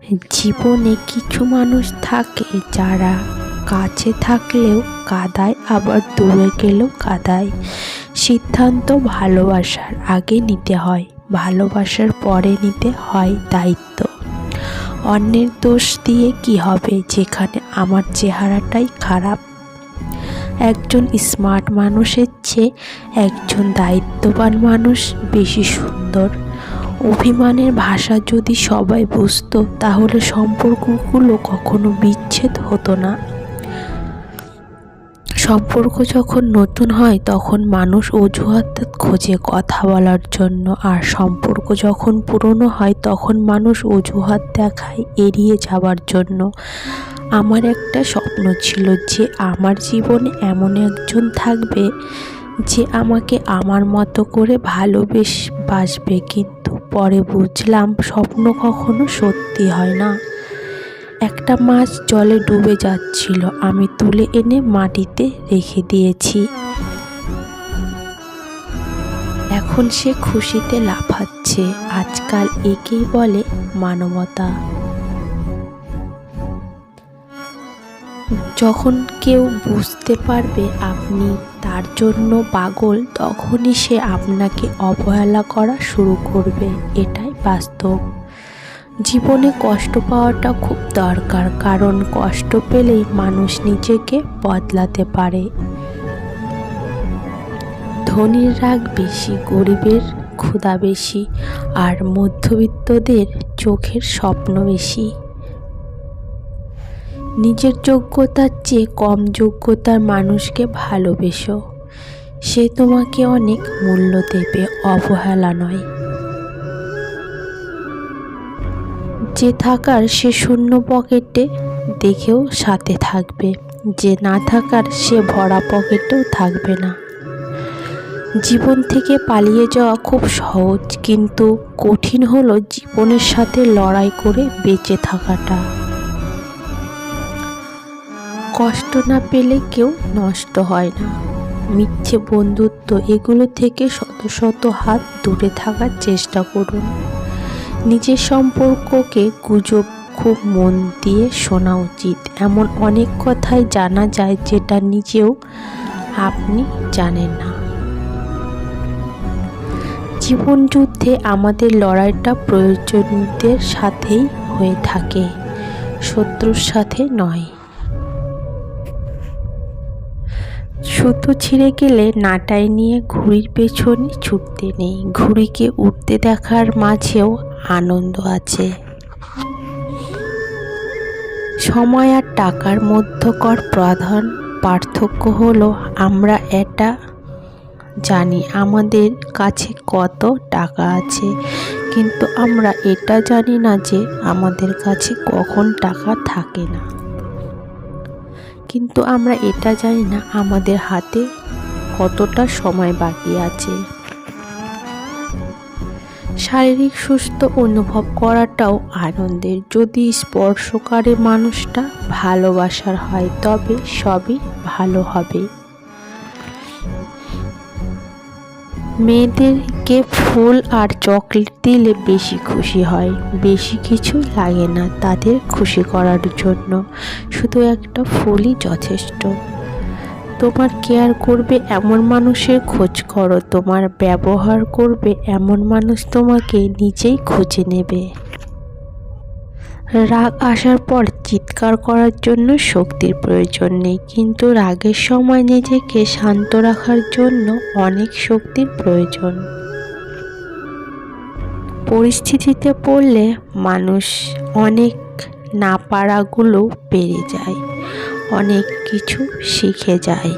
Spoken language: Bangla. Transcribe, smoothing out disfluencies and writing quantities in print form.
জীবনে কিছু মানুষ থাকে যারা কাছে থাকলেও কাঁদায়, আবার দূরে গেলেও কাঁদায়। সিদ্ধান্ত ভালোবাসার আগে নিতে হয়, ভালোবাসার পরে নিতে হয় দায়িত্ব। অন্যের দোষ দিয়ে কি হবে যেখানে আমার চেহারাটাই খারাপ। একজন স্মার্ট মানুষের চেয়ে একজন দায়িত্ববান মানুষ বেশি সুন্দর। অভিমানের ভাষা যদি সবাই বুঝতো তাহলে সম্পর্কগুলো কখনো বিচ্ছেদ হতো না। সম্পর্ক যখন নতুন হয় তখন মানুষ অজুহাত খোঁজে কথা বলার জন্য, আর সম্পর্ক যখন পুরনো হয় তখন মানুষ অজুহাত দেখায় এড়িয়ে যাওয়ার জন্য। আমার একটা স্বপ্ন ছিল যে আমার জীবনে এমন একজন থাকবে যে আমাকে আমার মতো করে ভালোবাসবে, কিন্তু পরে বুঝলাম স্বপ্ন কখনো সত্যি হয় না। একটা মাছ জলে ডুবে যাচ্ছিল, আমি তুলে এনে মাটিতে রেখে দিয়েছি। এখন সে খুশিতে লাফাচ্ছে। আজকাল একেই বলে মানবতা। যখন কেউ বুঝতে পারবে আপনি তার জন্য পাগল, তখনই সে আপনাকে অবহেলা করা শুরু করবে। এটাই বাস্তব। জীবনে কষ্ট পাওয়াটা খুব দরকার, কারণ কষ্ট পেলেই মানুষ নিজেকে বদলাতে পারে। ধনীর রাগ বেশি, গরিবের ক্ষুধা বেশি, আর মধ্যবিত্তদের চোখের স্বপ্ন বেশি। নিজের যোগ্যতার চেয়ে কম যোগ্যতার মানুষকে ভালোবেসো, সে তোমাকে অনেক মূল্য দেবে, অবহেলা নয়। যে থাকার সে শূন্য পকেটে দেখেও সাথে থাকবে, যে না থাকার সে ভরা পকেটেও থাকবে না। জীবন থেকে পালিয়ে যাওয়া খুব সহজ, কিন্তু কঠিন হলো জীবনের সাথে লড়াই করে বেঁচে থাকাটা। কষ্ট না পেলে কেউ নষ্ট হয় না। মিথ্যে বন্ধুত্ব এগুলো থেকে শত শত হাত দূরে থাকার চেষ্টা করুন। নিজের সম্পর্ককে গুজব খুব মন দিয়ে শোনা উচিত। এমন অনেক কথাই জানা যায় যেটা নিজেও আপনি জানেন না। জীবন যুদ্ধে আমাদের লড়াইটা প্রয়োজনীয়দের সাথেই হয়ে থাকে, শত্রুর সাথে নয়। সুতো ছিঁড়ে গেলে নাটাই নিয়ে ঘুড়ির পেছনে ছুটতে নেই, ঘুড়িকে উড়তে দেখার মাঝেও আনন্দ আছে। সময় আর টাকার মধ্যকার প্রধান পার্থক্য হলো আমরা এটা জানি আমাদের কাছে কত টাকা আছে, কিন্তু আমরা এটা জানি না যে আমাদের কাছে কখন টাকা থাকে না। কিন্তু আমরা এটা জানি না আমাদের হাতে কতটা সময় বাকি আছে। শারীরিক সুস্থ অনুভব করাটাও আনন্দের। যদি স্পর্শকারী মানুষটা ভালোবাসার হয় তবে সবই ভালো হবে। মেয়েদেরকে ফুল আর চকলেট দিলে বেশি খুশি হয়, বেশি কিছু লাগে না তাদের খুশি করার জন্য, শুধু একটা ফুলই যথেষ্ট। তোমার কেয়ার করবে এমন মানুষের খোঁজ করো, তোমার ব্যবহার করবে এমন মানুষ তোমাকে নিজেই খুঁজে নেবে। রাগ আসার পর চিৎকার করার জন্য শক্তির প্রয়োজন নেই, কিন্তু রাগের সময় নিজেকে শান্ত রাখার জন্য অনেক শক্তির প্রয়োজন। পরিস্থিতিতে পড়লে মানুষ অনেক না পারাগুলো পেরে যায়, অনেক কিছু শিখে যায়।